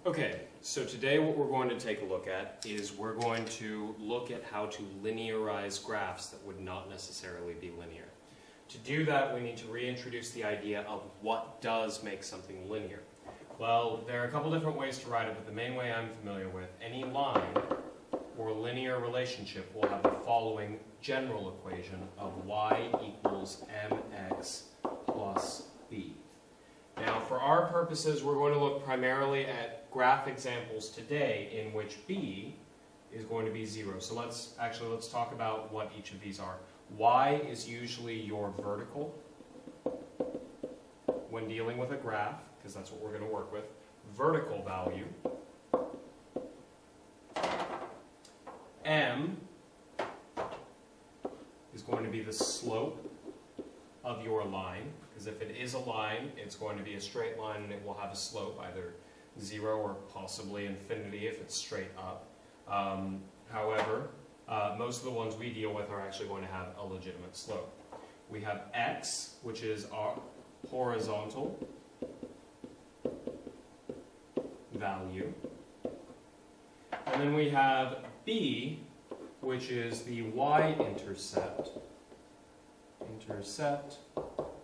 Okay, so today what we're going to take a look at is we're going to look at how to linearize graphs that would not necessarily be linear. To do that, we need to reintroduce the idea of what does make something linear. Well, there are a couple different ways to write it, but the main way I'm familiar with, any line or linear relationship will have the following general equation of y equals mx plus b. Now, for our purposes, we're going to look primarily at graph examples today in which b is going to be 0. So let's talk about what each of these are. Y is usually your vertical when dealing with a graph, because that's what we're going to work with. Vertical value. M is going to be the slope of your line, because if it is a line, it's going to be a straight line and it will have a slope, either 0 or possibly infinity if it's straight up. However, most of the ones we deal with are actually going to have a legitimate slope. We have x, which is our horizontal value. And then we have b, which is the y-intercept,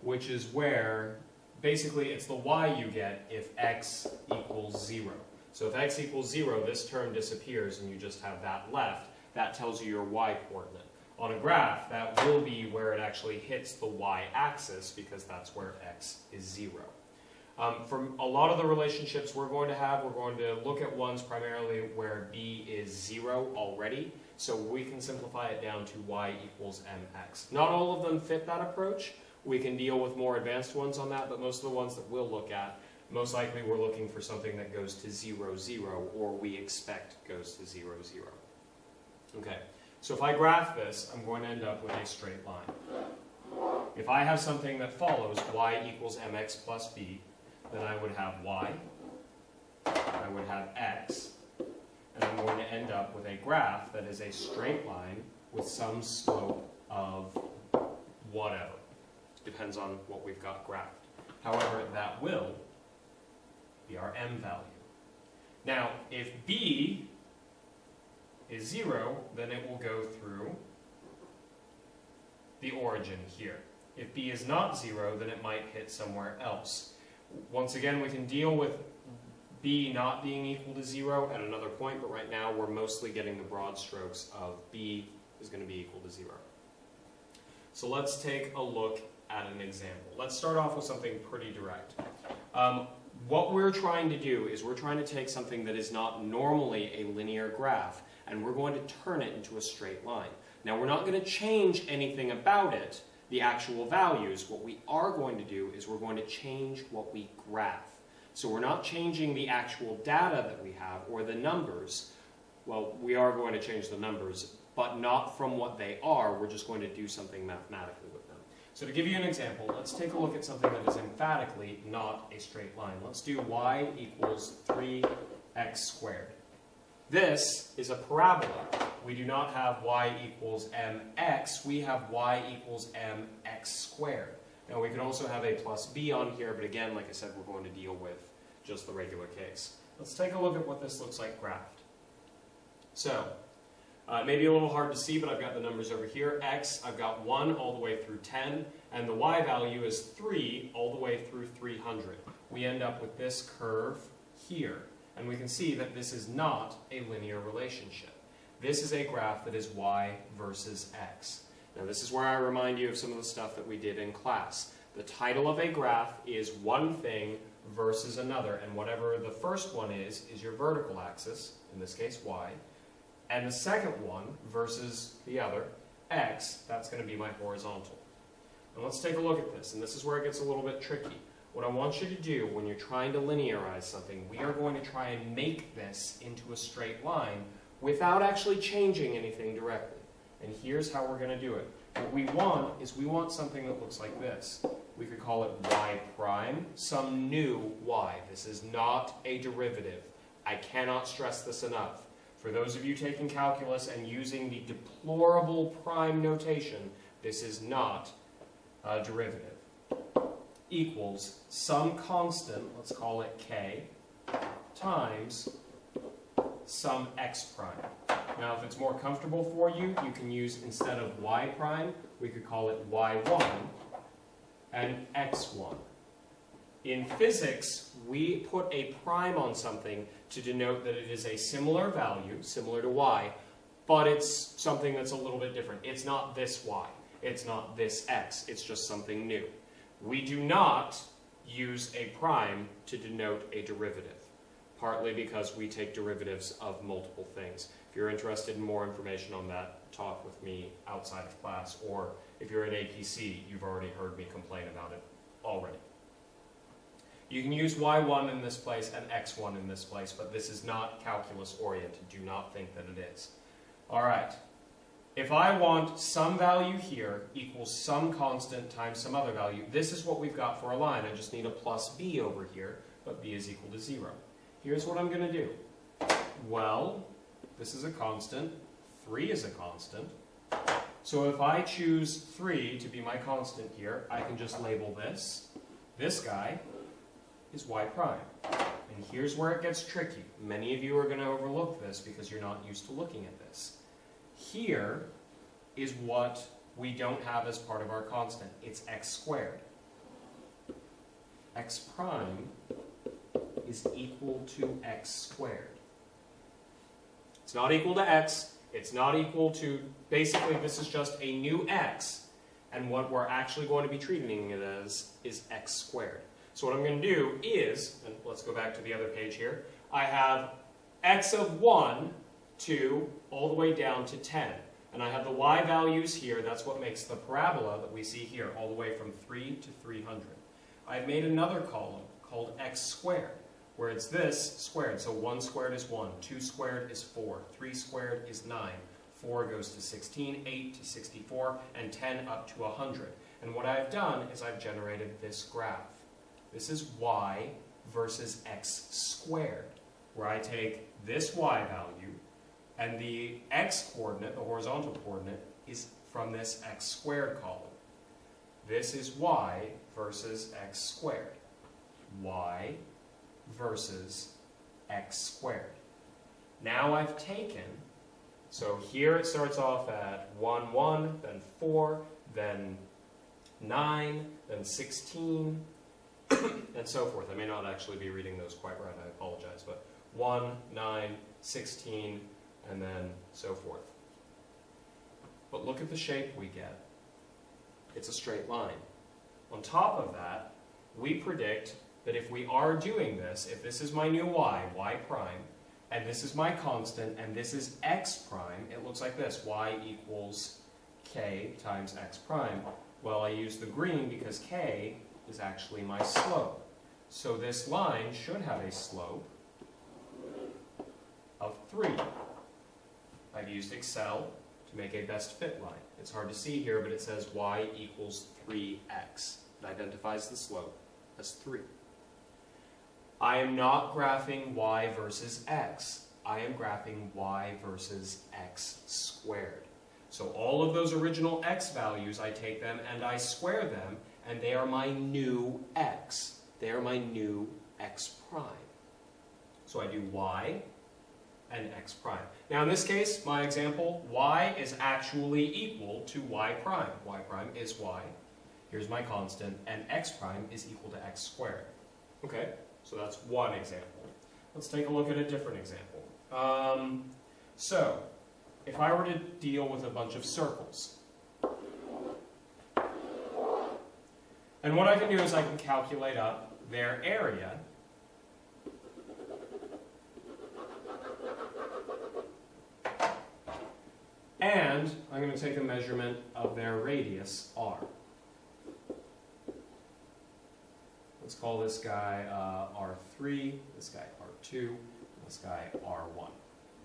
which is where, basically, it's the y you get if x equals 0. So if x equals 0, this term disappears and you just have that left. That tells you your y-coordinate. On a graph, that will be where it actually hits the y-axis, because that's where x is 0. For a lot of the relationships we're going to look at ones primarily where b is 0 already, so we can simplify it down to y equals mx. Not all of them fit that approach. We can deal with more advanced ones on that, but most of the ones that we'll look at, most likely we're looking for something that goes to 0, 0, or we expect goes to 0, 0. Okay, so if I graph this, I'm going to end up with a straight line. If I have something that follows y equals mx plus b, then I would have y, I would have x, and I'm going to end up with a graph that is a straight line with some slope of whatever. Depends on what we've got graphed. However, that will be our m value. Now, if b is 0, then it will go through the origin here. If b is not 0, then it might hit somewhere else. Once again, we can deal with b not being equal to 0 at another point, but right now we're mostly getting the broad strokes of b is going to be equal to 0. So let's take a look at an example. Let's start off with something pretty direct. What we're trying to do is we're trying to take something that is not normally a linear graph, and we're going to turn it into a straight line. Now, we're not going to change anything about it, the actual values. What we are going to do is we're going to change what we graph. So we're not changing the actual data that we have or the numbers. Well, we are going to change the numbers, but not from what they are. We're just going to do something mathematically with them. So to give you an example, let's take a look at something that is emphatically not a straight line. Let's do y equals 3x squared. This is a parabola. We do not have y equals mx, we have y equals mx squared. Now we can also have a plus b on here, but again, like I said, we're going to deal with just the regular case. Let's take a look at what this looks like graphed. So, it may be a little hard to see, but I've got the numbers over here. X, I've got 1 all the way through 10, and the y value is 3 all the way through 300. We end up with this curve here, and we can see that this is not a linear relationship. This is a graph that is y versus x. Now this is where I remind you of some of the stuff that we did in class. The title of a graph is one thing versus another, and whatever the first one is your vertical axis, in this case y, and the second one versus the other, x, that's going to be my horizontal. And let's take a look at this, and this is where it gets a little bit tricky. What I want you to do when you're trying to linearize something, we are going to try and make this into a straight line without actually changing anything directly. And here's how we're going to do it. What we want is we want something that looks like this. We could call it y prime, some new y. This is not a derivative. I cannot stress this enough. For those of you taking calculus and using the deplorable prime notation, this is not a derivative. Equals some constant, let's call it k, times times some x prime. Now, if it's more comfortable for you, you can use, instead of y prime, we could call it y1 and x1. In physics, we put a prime on something to denote that it is a similar value, similar to y, but it's something that's a little bit different. It's not this y. It's not this x. It's just something new. We do not use a prime to denote a derivative, partly because we take derivatives of multiple things. If you're interested in more information on that, talk with me outside of class, or if you're in APC, you've already heard me complain about it already. You can use y1 in this place and x1 in this place, but this is not calculus oriented. Do not think that it is. All right. If I want some value here equals some constant times some other value, this is what we've got for a line. I just need a plus b over here, but b is equal to 0. Here's what I'm going to do. Well, this is a constant. 3 is a constant. So if I choose 3 to be my constant here, I can just label this. This guy is y prime. And here's where it gets tricky. Many of you are going to overlook this because you're not used to looking at this. Here is what we don't have as part of our constant. It's x squared. X prime is equal to x squared. It's not equal to x. It's not equal to, basically this is just a new x. And what we're actually going to be treating it as is x squared. So what I'm going to do is, and let's go back to the other page here, I have x of 1, 2, all the way down to 10. And I have the y values here. That's what makes the parabola that we see here, all the way from 3 to 300. I've made another column called x squared, where it's this squared. So 1 squared is 1, 2 squared is 4, 3 squared is 9, 4 goes to 16, 8 to 64, and 10 up to 100. And what I've done is I've generated this graph. This is y versus x squared, where I take this y value, and the x-coordinate, the horizontal coordinate, is from this x squared column. This is y versus x squared. Y versus x squared. Now I've taken, so here it starts off at 1, 1, then 4, then 9, then 16, and so forth. I may not actually be reading those quite right, I apologize, but 1, 9, 16, and then so forth. But look at the shape we get. It's a straight line. On top of that, we predict that if we are doing this, if this is my new y, y prime, and this is my constant, and this is x prime, it looks like this, y equals k times x prime. Well, I use the green because k is actually my slope. So this line should have a slope of 3. I've used Excel to make a best fit line. It's hard to see here, but it says y equals 3x. It identifies the slope as 3. I am not graphing y versus x. I am graphing y versus x squared. So all of those original x values, I take them and I square them, and they are my new x. They are my new x prime. So I do y and x prime. Now in this case, my example, y is actually equal to y prime. Y prime is y. Here's my constant, and x prime is equal to x squared. Okay, so that's one example. Let's take a look at a different example. So, if I were to deal with a bunch of circles, and what I can do is I can calculate up their area, and I'm going to take a measurement of their radius, r. Let's call this guy R3, this guy R2, this guy R1,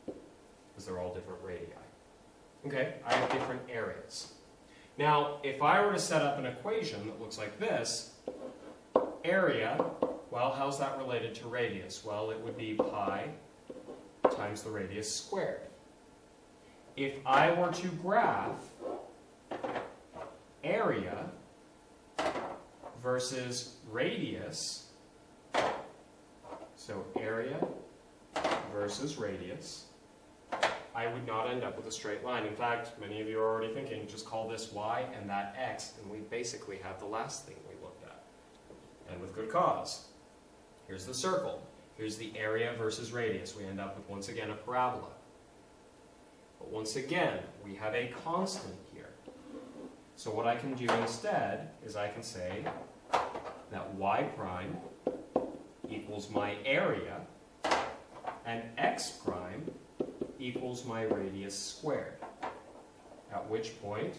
because they're all different radii. Okay, I have different areas. Now, if I were to set up an equation that looks like this, area, well, how's that related to radius? Well, it would be pi times the radius squared. If I were to graph area versus radius, so area versus radius, I would not end up with a straight line. In fact, many of you are already thinking, just call this y and that x, and we basically have the last thing we looked at. And with good cause. Here's the circle. Here's the area versus radius. We end up with, once again, a parabola. But once again, we have a constant here. So what I can do instead is I can say that y prime equals my area and x prime equals my radius squared. At which point,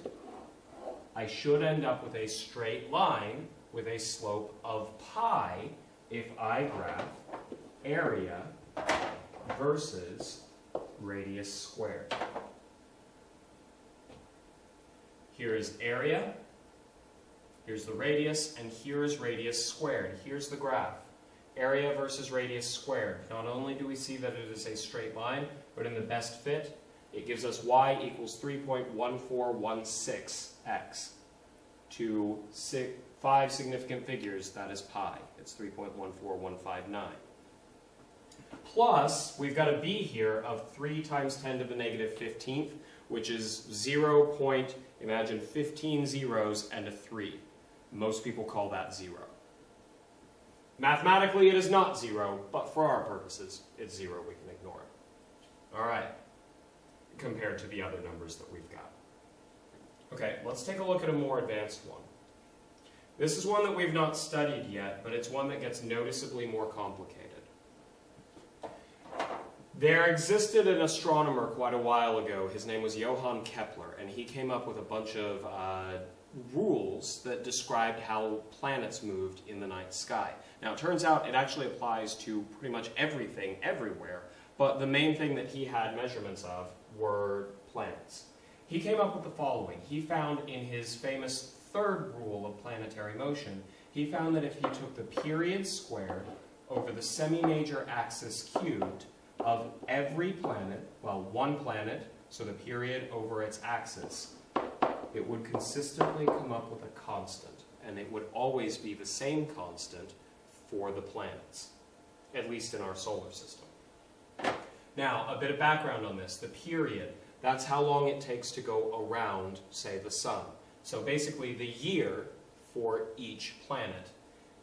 I should end up with a straight line with a slope of pi if I graph area versus radius squared. Here is area, here's the radius, and here is radius squared. Here's the graph. Area versus radius squared. Not only do we see that it is a straight line, but in the best fit, it gives us y equals 3.1416x. To 5 significant figures, that is pi. It's 3.14159. Plus, we've got a b here of 3 times 10 to the negative 15th, which is 0. Imagine 15 zeros and a 3. Most people call that 0. Mathematically, it is not 0, but for our purposes, it's 0. We can ignore it. All right, compared to the other numbers that we've got. Okay, let's take a look at a more advanced one. This is one that we've not studied yet, but it's one that gets noticeably more complicated. There existed an astronomer quite a while ago. His name was Johann Kepler, and he came up with a bunch of rules that described how planets moved in the night sky. Now, it turns out it actually applies to pretty much everything, everywhere, but the main thing that he had measurements of were planets. He came up with the following. He found in his famous third rule of planetary motion, he found that if he took the period squared over the semi-major axis cubed of every planet, well, one planet, so the period over its axis, it would consistently come up with a constant, and it would always be the same constant for the planets, at least in our solar system. Now, a bit of background on this. The period, that's how long it takes to go around, say, the sun. So basically, the year for each planet.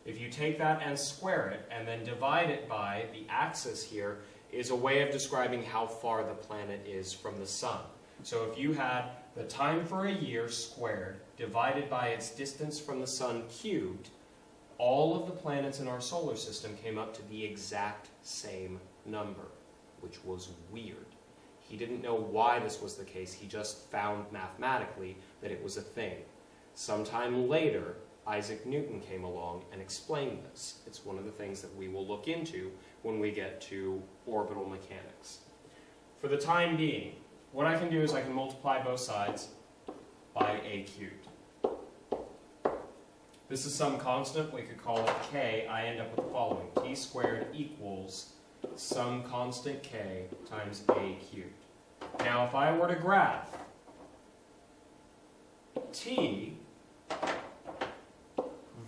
If you take that and square it, and then divide it by the axis here, is a way of describing how far the planet is from the sun. So if you had the time for a year squared divided by its distance from the sun cubed, all of the planets in our solar system came up to the exact same number, which was weird. He didn't know why this was the case. He just found mathematically that it was a thing. Sometime later, Isaac Newton came along and explained this. It's one of the things that we will look into when we get to orbital mechanics. For the time being, what I can do is I can multiply both sides by a cubed. This is some constant. We could call it k. I end up with the following. T squared equals some constant k times a cubed. Now, if I were to graph t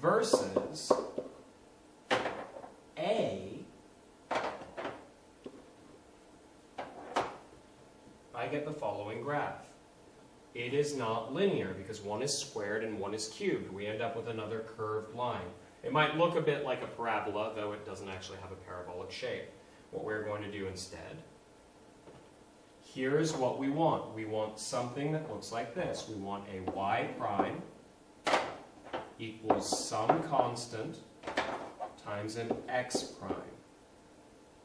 versus a, I get the following graph. It is not linear because one is squared and one is cubed. We end up with another curved line. It might look a bit like a parabola, though it doesn't actually have a parabolic shape. What we're going to do instead, here's what we want. We want something that looks like this. We want a y prime equals some constant times an x prime.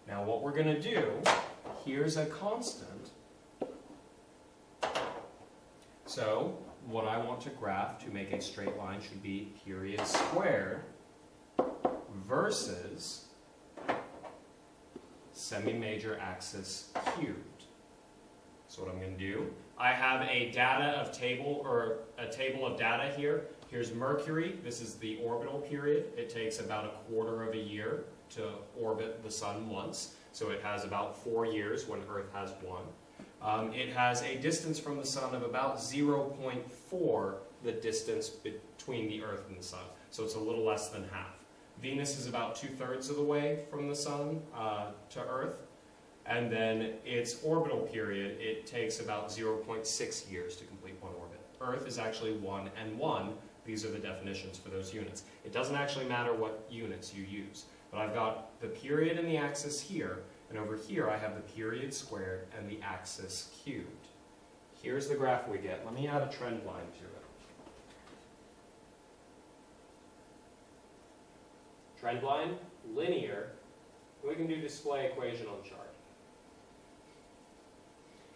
Now what we're going to do, here's a constant. So what I want to graph to make a straight line should be period squared versus semi-major axis cubed. So what I'm going to do, I have a table of data here. Here's Mercury. This is the orbital period. It takes about a quarter of a year to orbit the sun once. So it has about 4 years when Earth has 1. It has a distance from the sun of about 0.4 the distance between the Earth and the sun. So it's a little less than half. Venus is about 2/3 of the way from the sun to Earth. And then its orbital period, it takes about 0.6 years to complete one orbit. Earth is actually 1 and 1. These are the definitions for those units. It doesn't actually matter what units you use. But I've got the period and the axis here, and over here I have the period squared and the axis cubed. Here's the graph we get. Let me add a trend line to it. Trend line, linear, we can do display equation on chart.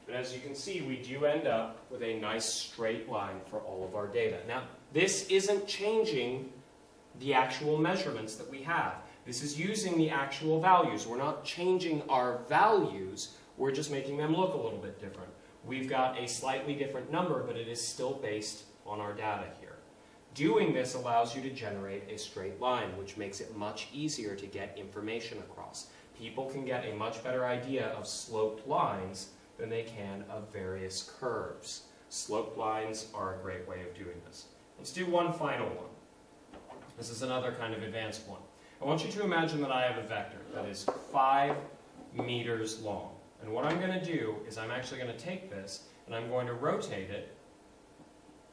But as you can see, we do end up with a nice straight line for all of our data. Now, this isn't changing the actual measurements that we have. This is using the actual values. We're not changing our values, we're just making them look a little bit different. We've got a slightly different number, but it is still based on our data here. Doing this allows you to generate a straight line, which makes it much easier to get information across. People can get a much better idea of sloped lines than they can of various curves. Sloped lines are a great way of doing this. Let's do one final one. This is another kind of advanced one. I want you to imagine that I have a vector that is 5 meters long. And what I'm going to do is I'm actually going to take this and I'm going to rotate it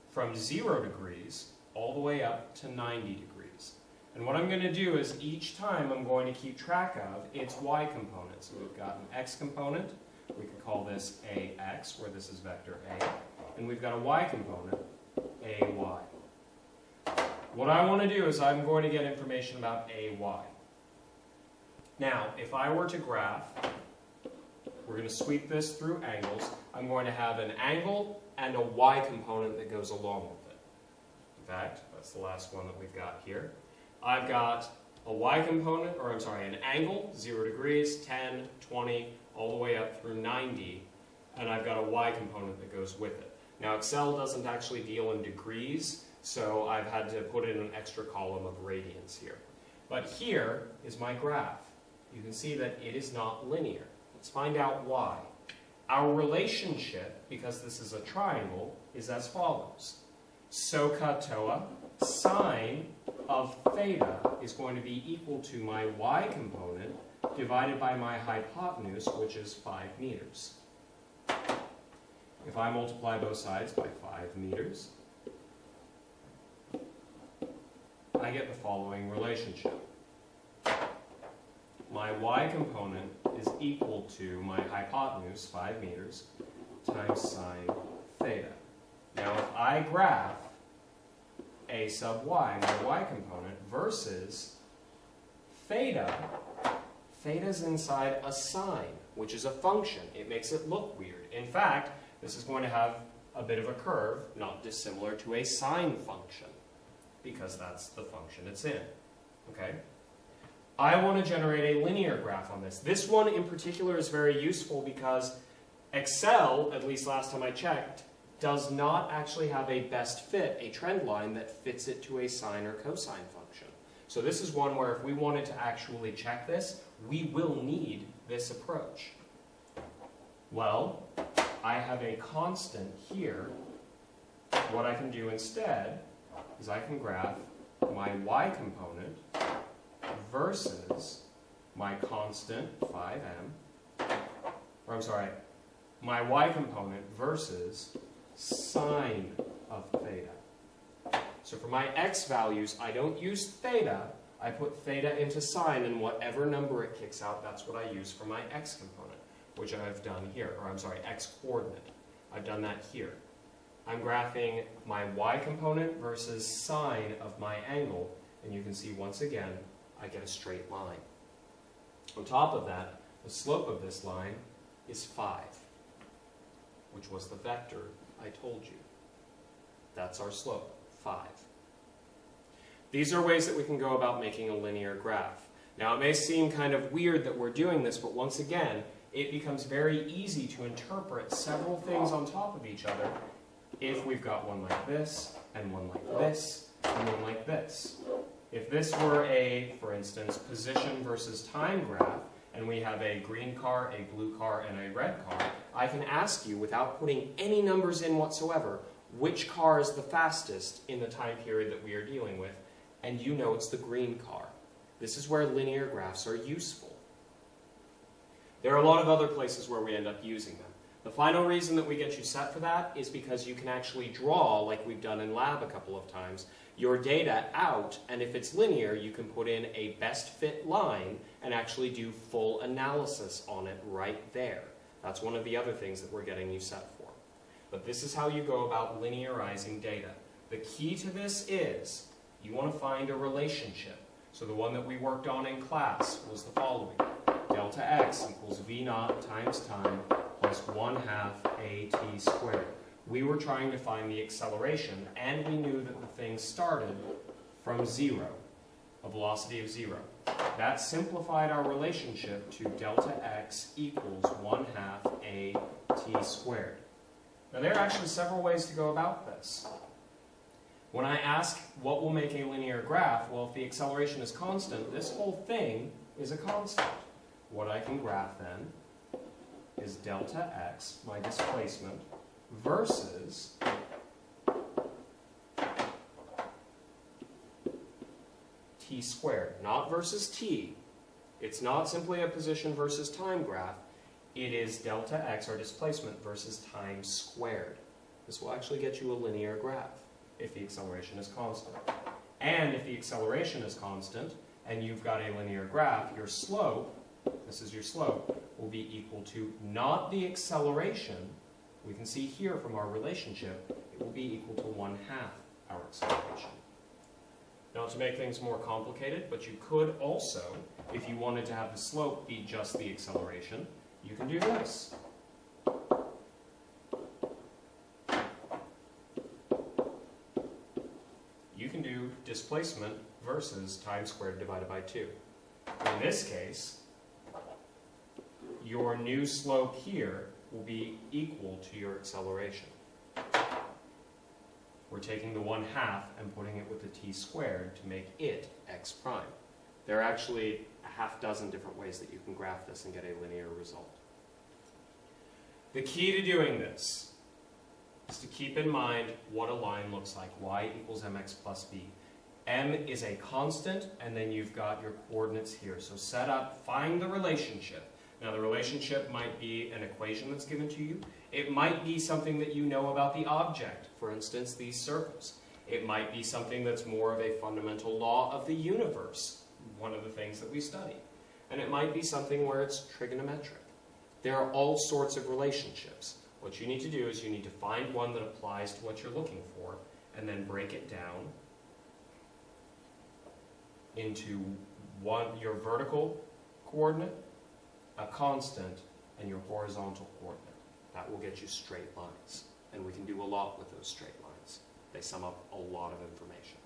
from 0 degrees all the way up to 90 degrees. And what I'm going to do is each time I'm going to keep track of its y component. So we've got an x component. We could call this ax, where this is vector a. And we've got a y component, ay. What I want to do is I'm going to get information about ay. Now, if I were to graph, we're going to sweep this through angles. I'm going to have an angle and a y component that goes along with it. In fact, that's the last one that we've got here. I've got a y component, or I'm sorry, an angle, 0 degrees, 10, 20, all the way up through 90, and I've got a y component that goes with it. Now, Excel doesn't actually deal in degrees, so I've had to put in an extra column of radians here. But here is my graph. You can see that it is not linear. Let's find out why. Our relationship, because this is a triangle, is as follows. SOHCAHTOA, sine of theta is going to be equal to my y component divided by my hypotenuse, which is 5 meters. If I multiply both sides by 5 meters, I get the following relationship. My y component is equal to my hypotenuse, 5 meters, times sine theta. Now, if I graph a sub y, my y component, versus theta, theta's inside a sine, which is a function. It makes it look weird. In fact, this is going to have a bit of a curve, not dissimilar to a sine function, because that's the function it's in. Okay? I want to generate a linear graph on this. This one in particular is very useful because Excel, at least last time I checked, does not actually have a best fit, a trend line that fits it to a sine or cosine function. So this is one where if we wanted to actually check this, we will need this approach. Well, I have a constant here. What I can do instead is I can graph my y component versus my constant 5m, or I'm sorry, my y component versus sine of theta. So for my x values, I don't use theta, I put theta into sine, and whatever number it kicks out, that's what I use for my x component, which I've done here, or I'm sorry, x coordinate. I've done that here. I'm graphing my y component versus sine of my angle, and you can see once again, I get a straight line. On top of that, the slope of this line is 5, which was the vector I told you. That's our slope, 5. These are ways that we can go about making a linear graph. Now, it may seem kind of weird that we're doing this, but once again, it becomes very easy to interpret several things on top of each other if we've got one like this, and one like this, and one like this. If this were a, for instance, position versus time graph, and we have a green car, a blue car, and a red car, I can ask you, without putting any numbers in whatsoever, which car is the fastest in the time period that we are dealing with, and you know it's the green car. This is where linear graphs are useful. There are a lot of other places where we end up using them. The final reason that we get you set for that is because you can actually draw, like we've done in lab a couple of times, your data out, and if it's linear, you can put in a best fit line and actually do full analysis on it right there. That's one of the other things that we're getting you set for. But this is how you go about linearizing data. The key to this is you want to find a relationship. So the one that we worked on in class was the following. Delta x equals v naught times time plus 1/2 at squared. We were trying to find the acceleration, and we knew that the thing started from 0, a velocity of 0. That simplified our relationship to delta x equals 1/2 at squared. Now there are actually several ways to go about this. When I ask what will make a linear graph, well, if the acceleration is constant, this whole thing is a constant. What I can graph then is delta x, my displacement, versus t squared. Not versus t. It's not simply a position versus time graph. It is delta x, our displacement, versus time squared. This will actually get you a linear graph if the acceleration is constant. And if the acceleration is constant, and you've got a linear graph, your slope, this is your slope, will be equal to not the acceleration. We can see here from our relationship, it will be equal to 1/2 our acceleration. Not to make things more complicated, but you could also, if you wanted to have the slope be just the acceleration, you can do this. You can do displacement versus time squared divided by 2. In this case, your new slope here will be equal to your acceleration. We're taking the 1/2 and putting it with the t squared to make it x prime. There are actually a half dozen different ways that you can graph this and get a linear result. The key to doing this is to keep in mind what a line looks like, y equals mx plus b. M is a constant, and then you've got your coordinates here. So set up, find the relationship. Now the relationship might be an equation that's given to you. It might be something that you know about the object, for instance, these circles. It might be something that's more of a fundamental law of the universe, one of the things that we study. And it might be something where it's trigonometric. There are all sorts of relationships. What you need to do is you need to find one that applies to what you're looking for, and then break it down into your vertical coordinate, a constant, and your horizontal coordinate. That will get you straight lines. And we can do a lot with those straight lines. They sum up a lot of information.